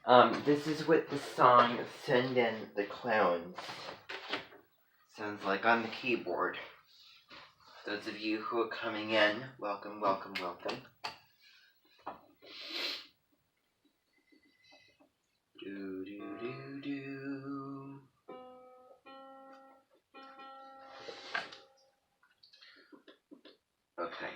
This is what the song Send in the Clowns sounds like on the keyboard. Those of you who are coming in, welcome, welcome, welcome. Do, do, do, do. Okay.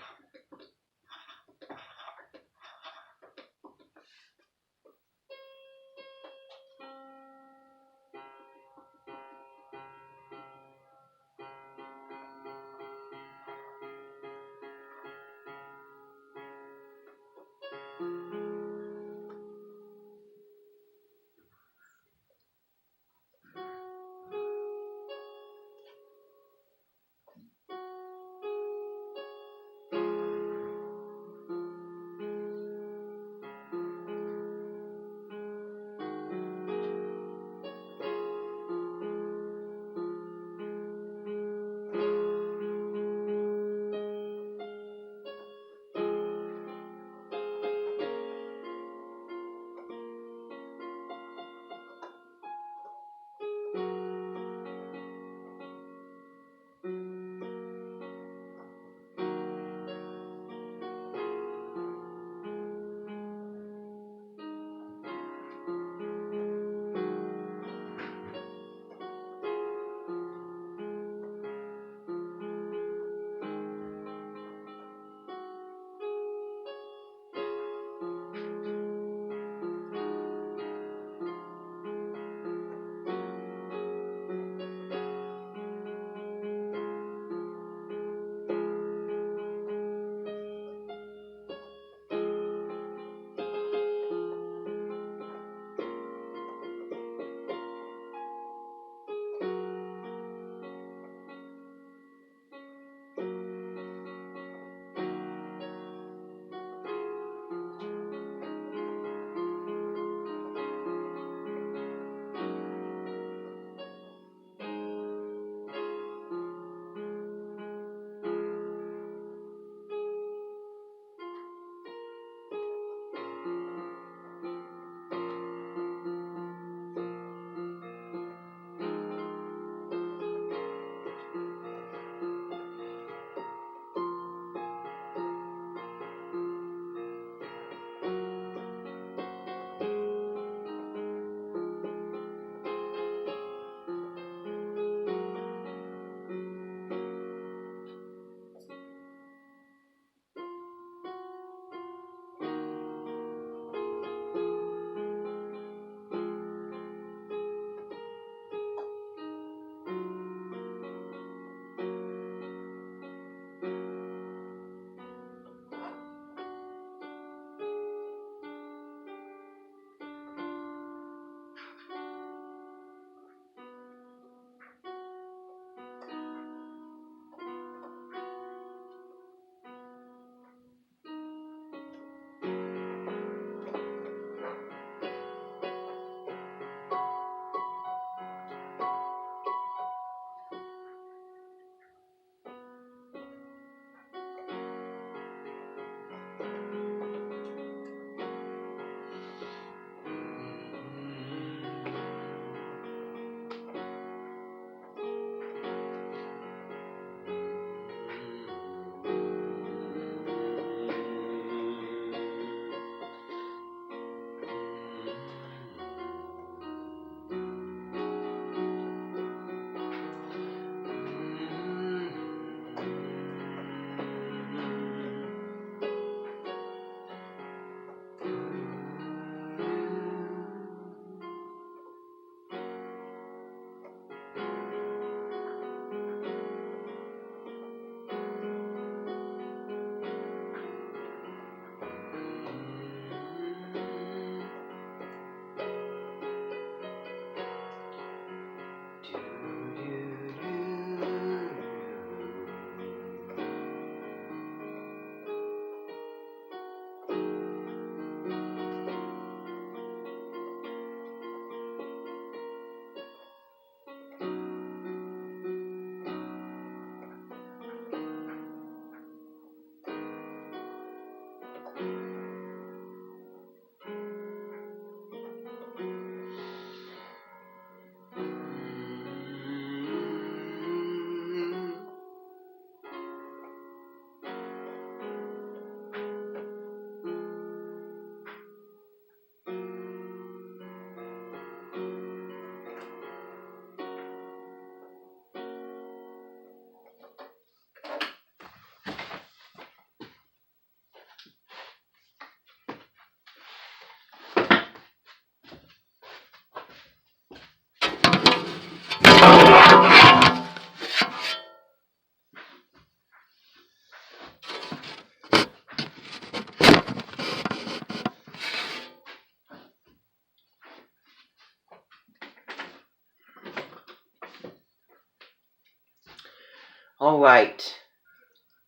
Alright.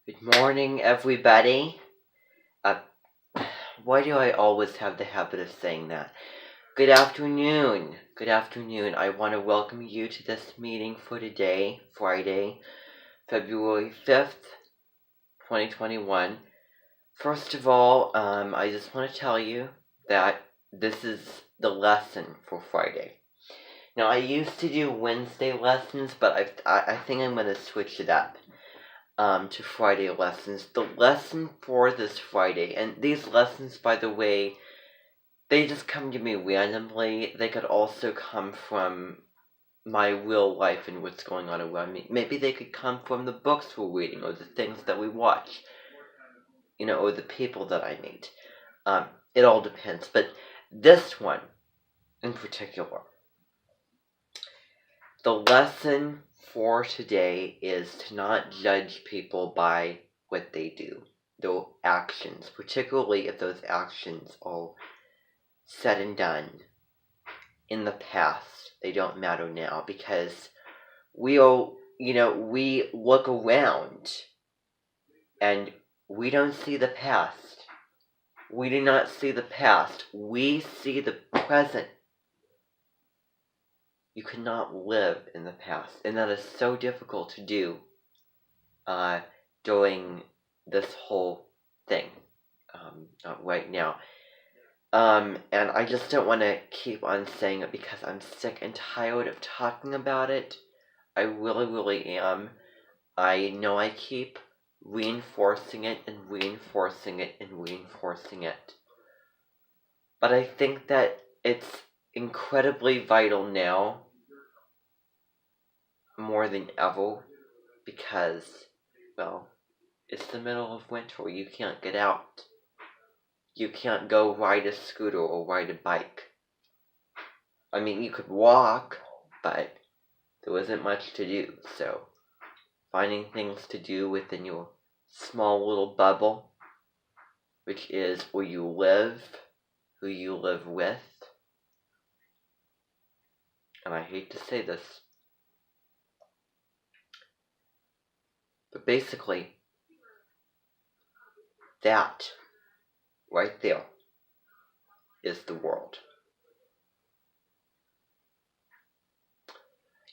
Good morning, everybody. Why do I always have the habit of saying that? Good afternoon. Good afternoon. I want to welcome you to this meeting for today, Friday, February 5th, 2021. First of all, I just want to tell you that this is the lesson for Friday. Now, I used to do Wednesday lessons, but I think I'm going to switch it up to Friday lessons. The lesson for this Friday, and these lessons, by the way, they just come to me randomly. They could also come from my real life and what's going on around me. Maybe they could come from the books we're reading, or the things that we watch, or the people that I meet. It all depends. But this one, in particular, the lesson for today is to not judge people by what they do, their actions, particularly if those actions are said and done in the past. They don't matter now, because we look around and we don't see the past. We do not see the past. We see the present. You cannot live in the past, and that is so difficult to do during this whole thing right now. And I just don't want to keep on saying it because I'm sick and tired of talking about it. I really, really am. I know I keep reinforcing it and reinforcing it and reinforcing it. But I think that it's incredibly vital now, more than ever, because, well, it's the middle of winter. You can't get out. You can't go ride a scooter or ride a bike. I mean, you could walk, but there isn't much to do. So, finding things to do within your small little bubble, which is where you live, who you live with. And I hate to say this, but basically, that right there is the world.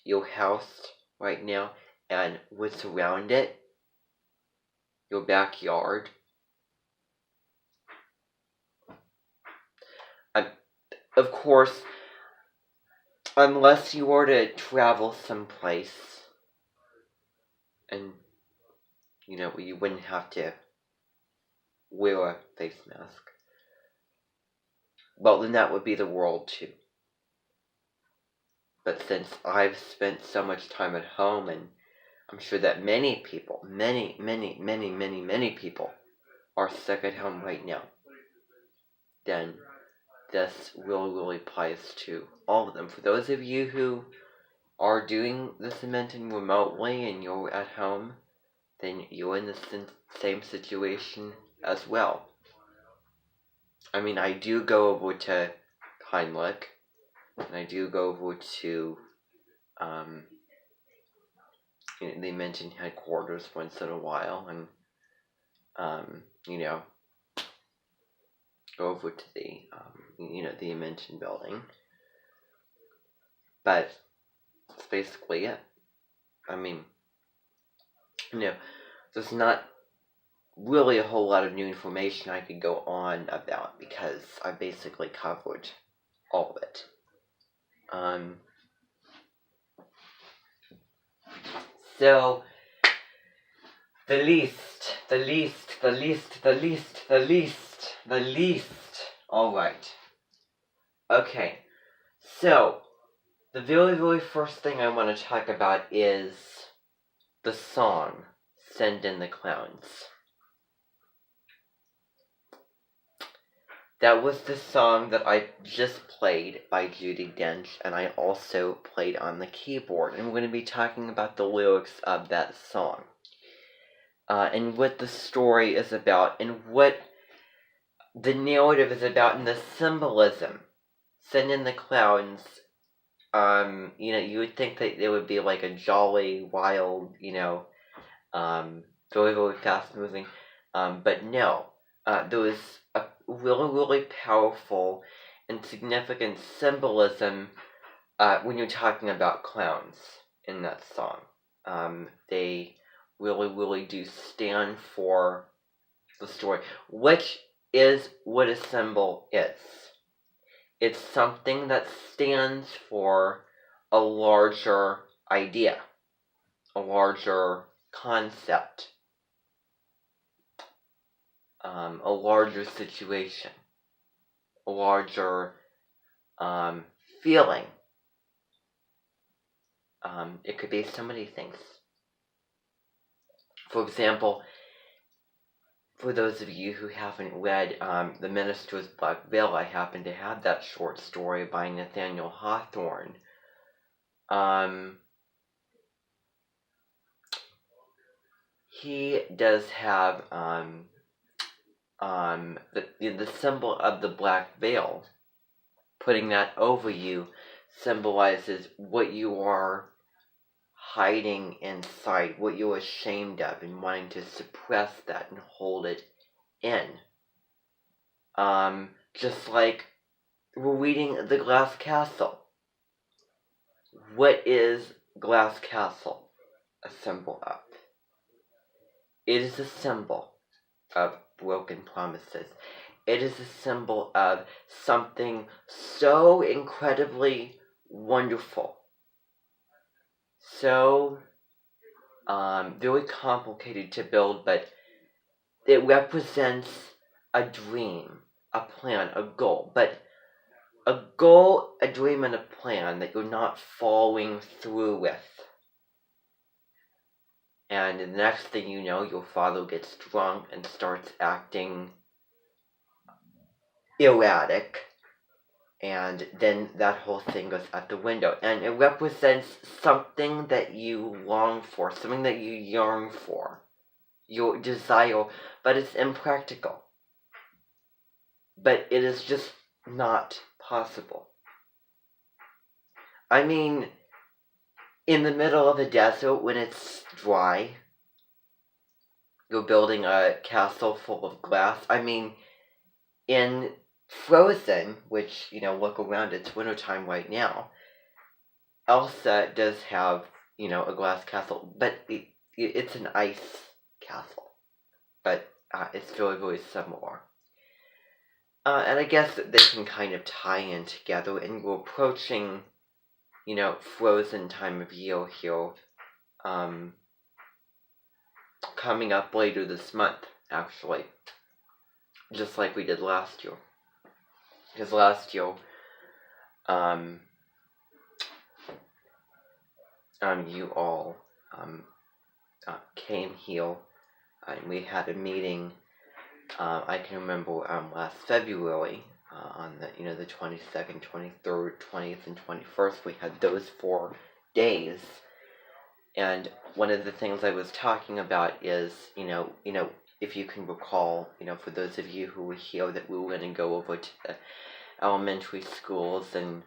Your house right now and what's around it, your backyard. Of course, unless you were to travel someplace and, you wouldn't have to wear a face mask, well, then that would be the world too. But since I've spent so much time at home, and I'm sure that many people, many people are stuck at home right now, then this really applies to all of them. For those of you who are doing the cementing remotely and you're at home, then you're in the same situation as well. I mean, I do go over to Heimlich, and I do go over to the Invention headquarters once in a while, and go over to the the Invention building. But that's basically it. I mean, there's not really a whole lot of new information I could go on about, because I basically covered all of it. So, the least. Alright. Okay. So, the very first thing I want to talk about is the song, Send in the Clowns. That was the song that I just played by Judi Dench, and I also played on the keyboard. And we're going to be talking about the lyrics of that song, and what the story is about, and what the narrative is about, and the symbolism. Send in the Clowns. You would think that it would be like a jolly, wild, Really, really fast moving. But no, there was a really, really powerful and significant symbolism when you're talking about clowns in that song. They really, really do stand for the story, which is what a symbol is. It's something that stands for a larger idea, a larger concept, a larger situation, a larger feeling. It could be so many things. For example, for those of you who haven't read The Minister's Black Veil, I happen to have that short story by Nathaniel Hawthorne. He does have the symbol of the black veil. Putting that over you symbolizes what you are hiding inside, what you're ashamed of, and wanting to suppress that and hold it in. Just like we're reading The Glass Castle. What is Glass Castle a symbol of? It is a symbol of broken promises. It is a symbol of something so incredibly wonderful, so very complicated to build, but it represents a dream, a plan, a goal, but a goal, a dream, and a plan that you're not following through with. And the next thing you know, your father gets drunk and starts acting erratic, and then that whole thing goes out the window. And it represents something that you long for, something that you yearn for, your desire, but it's impractical. But it is just not possible. I mean, in the middle of a desert when it's dry, you're building a castle full of glass. I mean, in Frozen, which, look around, it's wintertime right now, Elsa does have, a glass castle, but it's an ice castle. But it's very, very similar. And I guess that they can kind of tie in together, and we're approaching, Frozen time of year here, coming up later this month, actually, just like we did last year. Because last year, you all came here, and we had a meeting. I can remember last February, on the 22nd, 23rd, 20th, and 21st, we had those 4 days. And one of the things I was talking about is, if you can recall, for those of you who were here, that we were going to go over to the elementary schools, and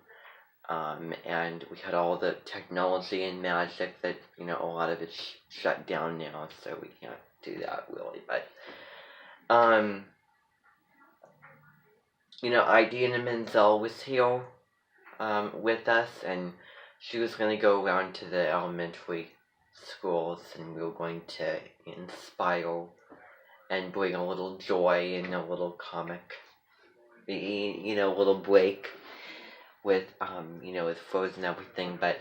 we had all the technology and magic that, a lot of it's shut down now, so we can't do that really. But, Idina Menzel was here with us, and she was going to go around to the elementary schools, and we were going to inspire and bring a little joy and a little comic, little break with, with Frozen and everything. But,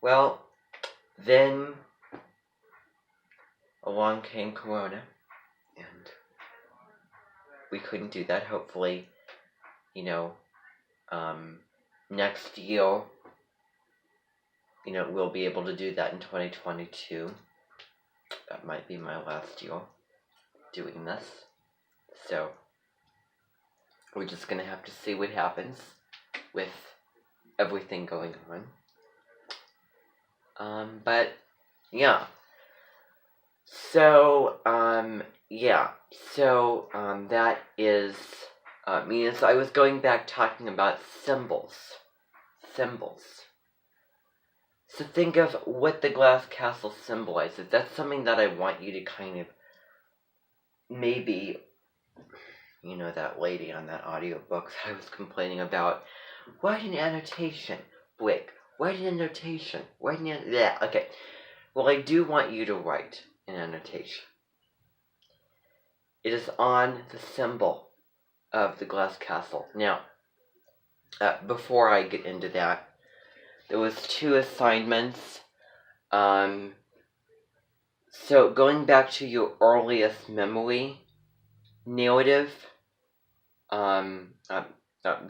well, then along came Corona, and we couldn't do that. Hopefully, next year, we'll be able to do that in 2022. That might be my last year doing this. So, we're just going to have to see what happens with everything going on. But, yeah. So, that is, so I was going back talking about symbols. So think of what the glass castle symbolizes. That's something that I want you to kind of maybe, you know, that lady on that audiobook that I was complaining about. Write an annotation, Blake. Write an annotation. Yeah, okay. Well, I do want you to write an annotation. It is on the symbol of the glass castle. Now, before I get into that, there was 2 assignments. So going back to your earliest memory, narrative,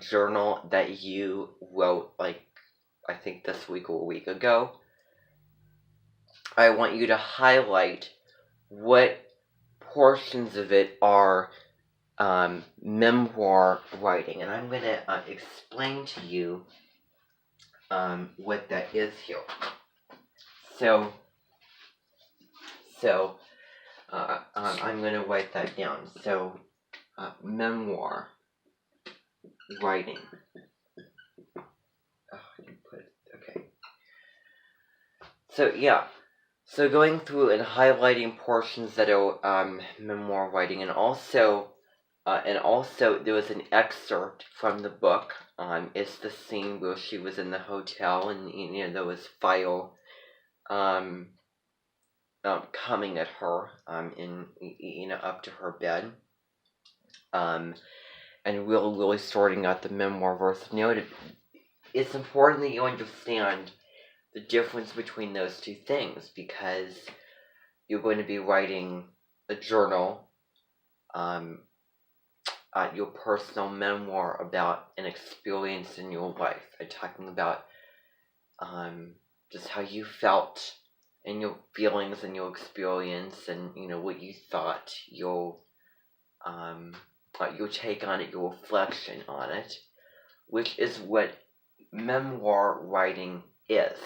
journal that you wrote, like, I think this week or a week ago, I want you to highlight what portions of it are memoir writing. And I'm going to explain to you what that is here. So I'm going to write that down. So, memoir writing. Oh, I didn't put it. Okay. So, yeah. So going through and highlighting portions that are memoir writing, and also there was an excerpt from the book. It's the scene where she was in the hotel, and you know there was fire coming at her in you know up to her bed, and really sorting out the memoir versus narrative. It's important that you understand the difference between those two things, because you're going to be writing a journal, your personal memoir about an experience in your life, and talking about just how you felt and your feelings and your experience, and you know what you thought, your take on it, your reflection on it, which is what memoir writing is.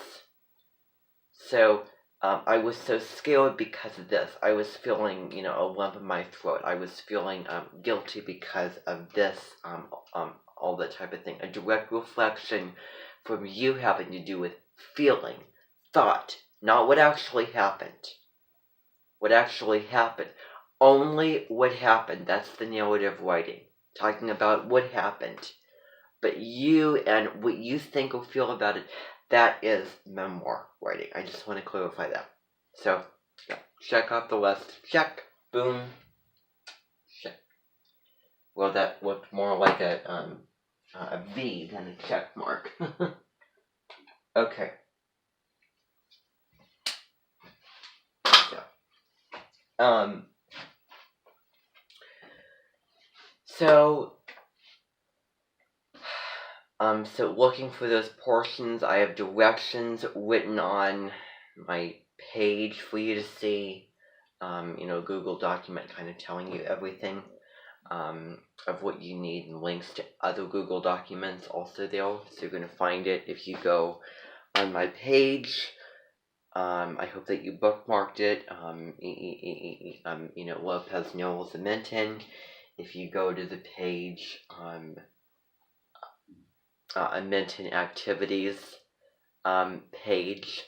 So I was so scared because of this. I was feeling, you know, a lump in my throat. I was feeling guilty because of this, all that type of thing. A direct reflection from you having to do with feeling, thought, not what actually happened. What actually happened. Only what happened. That's the narrative writing. Talking about what happened. But you and what you think or feel about it, that is memoir writing. I just want to clarify that. So, yeah, check off the list. Check. Boom. Check. Well, that looked more like a V than a check mark. Okay. So looking for those portions, I have directions written on my page for you to see. You know, Google document kind of telling you everything of what you need, and links to other Google documents also there. So you're going to find it if you go on my page. I hope that you bookmarked it. You know, Lopez Knowles and Minton. If you go to the page, Minton Activities page,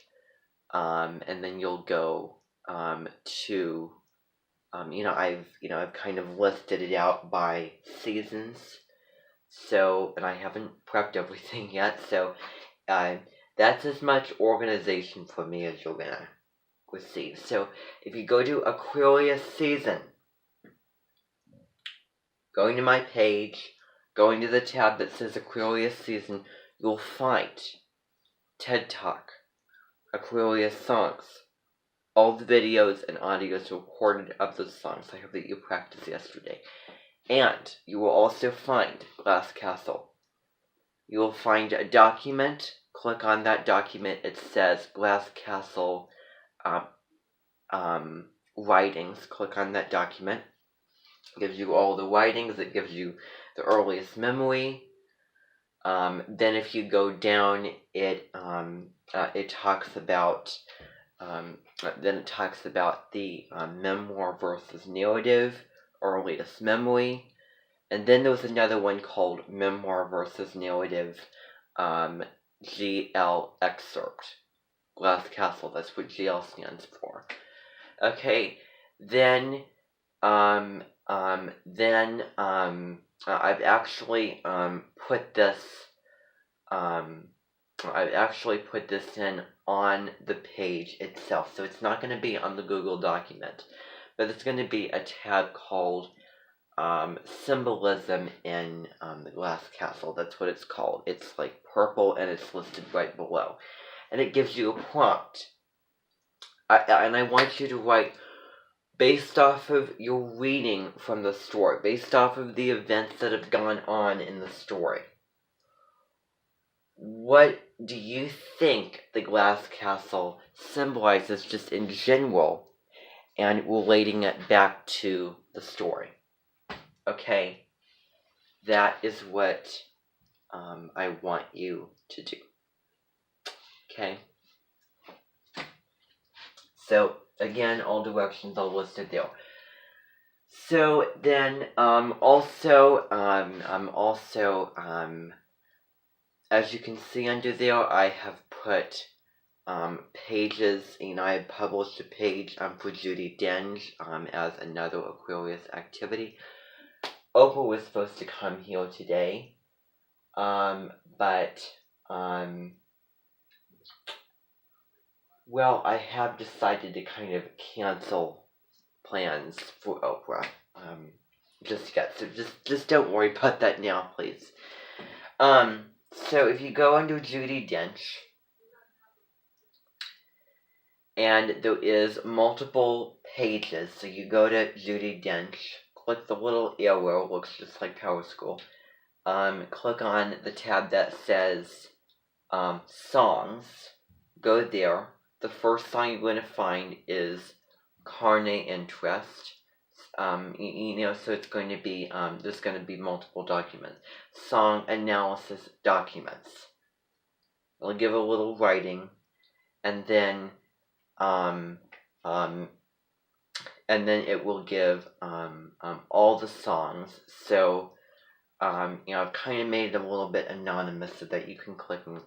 and then you'll go to you know, I've kind of listed it out by seasons. So, and I haven't prepped everything yet. So, that's as much organization for me as you're gonna receive. So, if you go to Aquarius season, going to my page, going to the tab that says Aquarius season, you'll find TED Talk, Aquarius songs, all the videos and audios recorded of those songs. I hope that you practiced yesterday. And you will also find Glass Castle. You will find a document. Click on that document. It says Glass Castle writings. Click on that document. It gives you all the writings. It gives you the earliest memory. Then if you go down, it talks about the memoir versus narrative, earliest memory. And then there was another one called Memoir versus Narrative, GL Excerpt. Glass Castle. That's what GL stands for. Okay, then I've actually put this in on the page itself, so it's not going to be on the Google document, but it's going to be a tab called Symbolism in the Glass Castle. That's what it's called. It's like purple and it's listed right below, and it gives you a prompt. And I want you to write, based off of your reading from the story, based off of the events that have gone on in the story, what do you think the Glass Castle symbolizes just in general, and relating it back to the story? Okay, that is what I want you to do. Okay? So, again, all directions are listed there. So then, as you can see under there, I have put pages. I had published a page for Judi Dench as another Aquarius activity. Oprah was supposed to come here today, but well, I have decided to kind of cancel plans for Oprah just yet. So just don't worry about that now, please. So if you go under Judi Dench, and there is multiple pages, so you go to Judi Dench, click the little arrow, looks just like Power School. Click on the tab that says Songs. Go there. The first song you're going to find is Carne Interest. So it's going to be, there's going to be multiple documents. Song Analysis Documents. It'll give a little writing, and then it will give all the songs. So I've kind of made it a little bit anonymous so that you can click and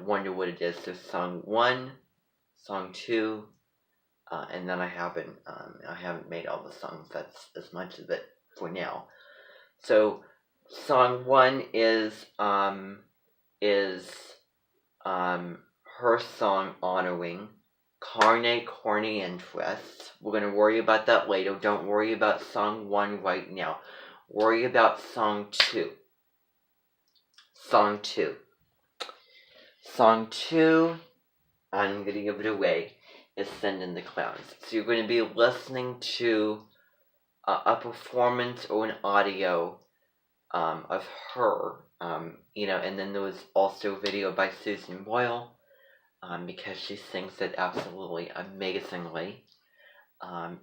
wonder what it is. So song 1, song 2, and then I haven't made all the songs. That's as much of it for now. So song 1 is her song honoring Carne Interest. We're going to worry about that later. Don't worry about song 1 right now. Worry about song 2. Song 2. Song 2, I'm going to give it away, is Send in the Clowns. So you're going to be listening to a performance or an audio of her, and then there was also a video by Susan Boyle, because she sings it absolutely amazingly,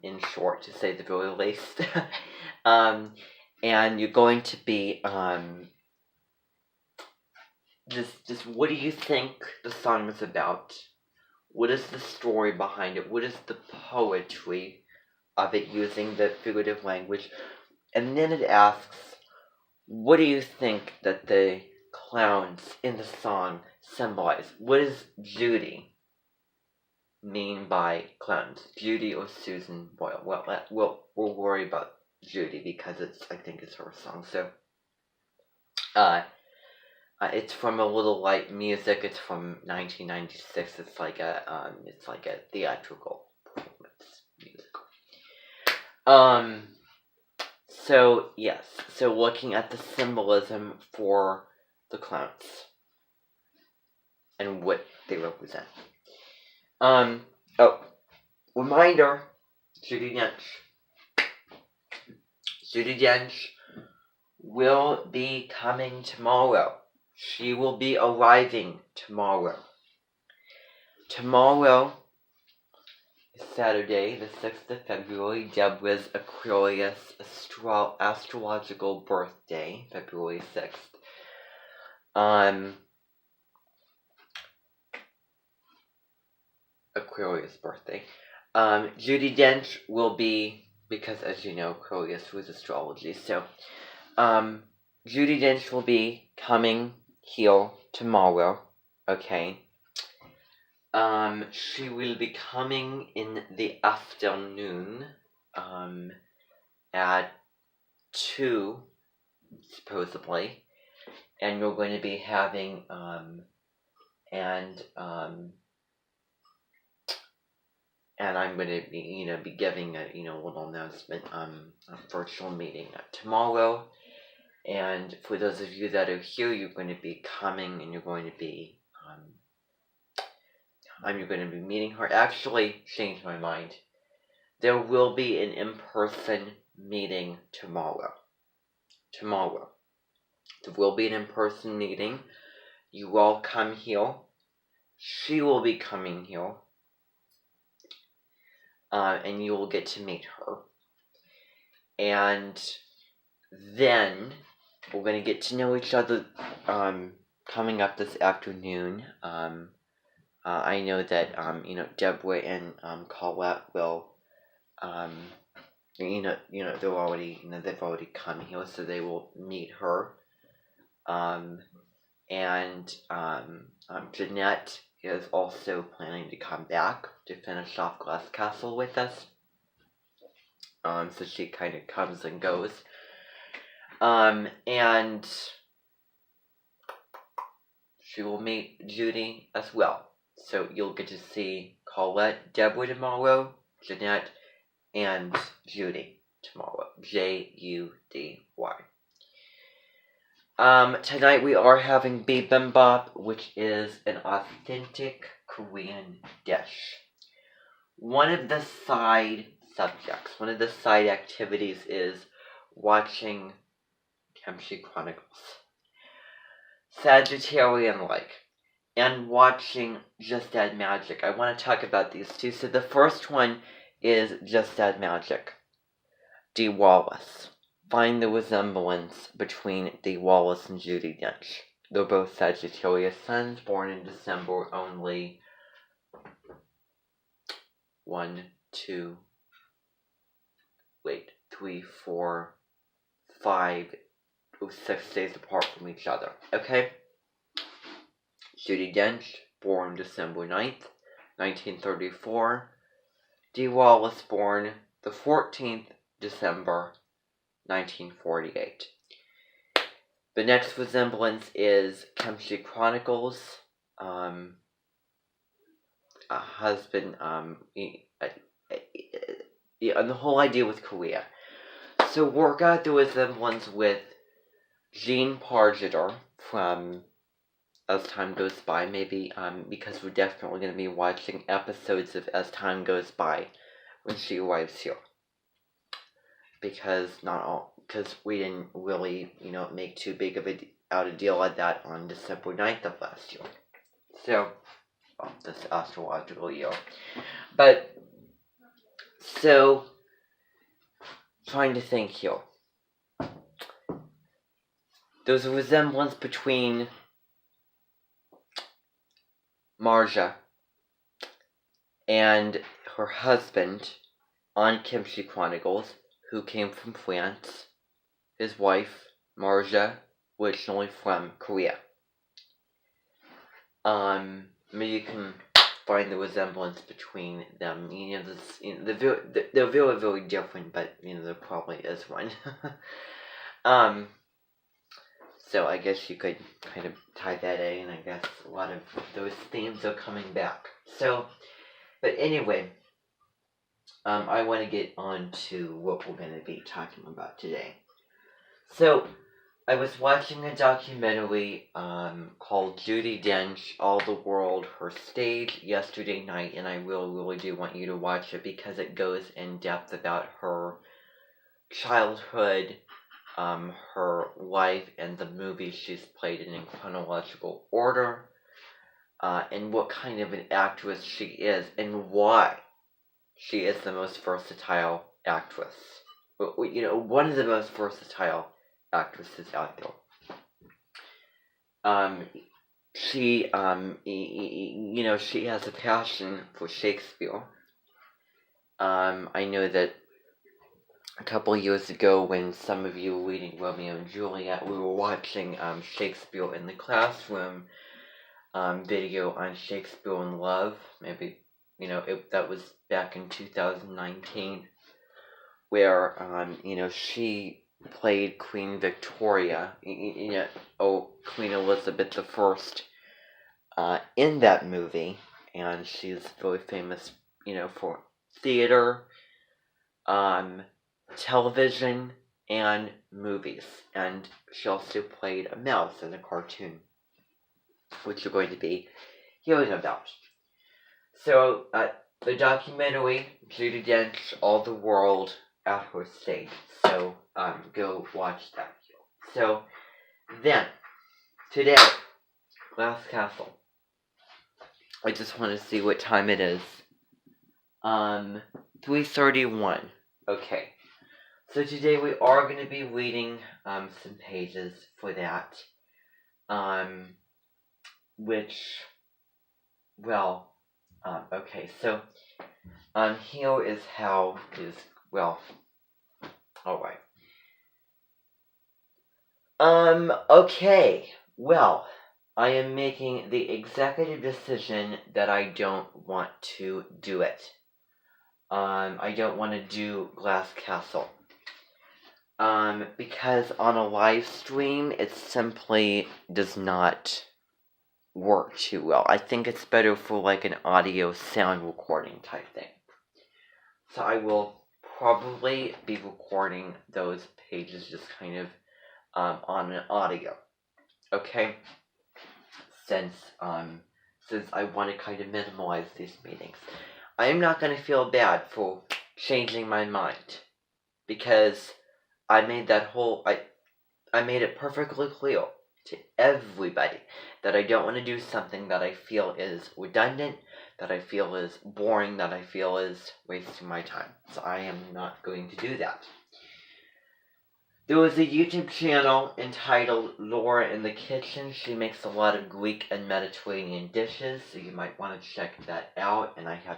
in short, to say the very least. And you're going to be, just what do you think the song is about? What is the story behind it? What is the poetry of it using the figurative language? And then it asks, what do you think that the clowns in the song symbolize? What does Judy mean by clowns? Judy or Susan Boyle? Well, we'll worry about Judy because I think it's her song. So, it's from A Little Light Music. It's from 1996. It's like a theatrical performance musical. So yes. So looking at the symbolism for the clowns and what they represent. Reminder, Judi Dench. Judi Dench will be coming tomorrow. She will be arriving tomorrow. Tomorrow is Saturday, the 6th of February, Deborah's Aquarius astrological birthday, February 6th. Aquarius birthday. Judi Dench will be, because as you know, Aquarius was astrology, so Judi Dench will be coming here tomorrow, okay? She will be coming in the afternoon, at 2, supposedly, and we're going to be having, and I'm going to be giving a, little announcement, a virtual meeting tomorrow. And for those of you that are here, you're going to be coming and you're going to be, you're going to be meeting her. Actually, changed my mind. There will be an in-person meeting tomorrow. There will be an in-person meeting. You all come here. She will be coming here. And you will get to meet her. And then we're going to get to know each other coming up this afternoon. I know that Deborah and Colette will they're already they've already come here, so they will meet her. And Jeanette is also planning to come back to finish off Glass Castle with us. So she kind of comes and goes. And she will meet Judy as well. So you'll get to see Colette, Deborah tomorrow, Jeanette, and Judy tomorrow. Judy. Tonight we are having bibimbap, which is an authentic Korean dish. One of the side subjects, one of the side activities is watching Kimchi Chronicles, Sagittarian-like, and watching Just Add Magic. I want to talk about these two. So the first one is Just Add Magic. Dee Wallace. Find the resemblance between Dee Wallace and Judi Dench. They're both Sagittarius suns, born in December, only 3, 4, 5, 6 days apart from each other. Okay? Judi Dench, born December 9th, 1934. Dee Wallace, born the 14th December, 1948. The next resemblance is Kimchi Chronicles. A husband, and the whole idea with Korea. So work out the resemblance with Jean Pargeter from As Time Goes By, maybe, because we're definitely going to be watching episodes of As Time Goes By when she arrives here. Because we didn't really, make too big of a deal at that on December 9th of last year. So, this astrological year. But, so, trying to think here. There's a resemblance between Marja and her husband on Kimchi Chronicles, who came from France. His wife, Marja, originally from Korea. Maybe you can find the resemblance between them. They're very, very different, but there probably is one. So I guess you could kind of tie that in. I guess a lot of those themes are coming back. So, but anyway, I want to get on to what we're going to be talking about today. So, I was watching a documentary called Judi Dench, All the World, Her Stage, yesterday night, and I really do want you to watch it because it goes in depth about her childhood, her life, and the movies she's played in chronological order, and what kind of an actress she is, and why she is the most versatile actress. One of the most versatile actresses out there. She has a passion for Shakespeare. I know that a couple of years ago, when some of you were reading Romeo and Juliet, we were watching Shakespeare in the classroom. video on Shakespeare in Love. Maybe, that was back in 2019, where, she played Queen Victoria, Queen Elizabeth I, in that movie, and she's very famous, for theater, television, and movies, and she also played a mouse in a cartoon, which you're going to be hearing about. So, the documentary, Judi Dench, All the World at Her Stage. So, go watch that. So, then, today, Glass Castle. I just want to see what time it is. 3:31. Okay. So today we are going to be reading, some pages for that. Okay, so, here is how is, alright. Okay, well, I am making the executive decision that I don't want to do it. I don't want to do Glass Castle. Because on a live stream, it simply does not work too well. I think it's better for like an audio sound recording type thing. So I will probably be recording those pages just kind of on an audio. Okay? Since I want to kind of minimize these meetings. I am not going to feel bad for changing my mind, because I made I made it perfectly clear to everybody that I don't want to do something that I feel is redundant, that I feel is boring, that I feel is wasting my time. So I am not going to do that. There was a YouTube channel entitled Laura in the Kitchen. She makes a lot of Greek and Mediterranean dishes, so you might want to check that out. And I have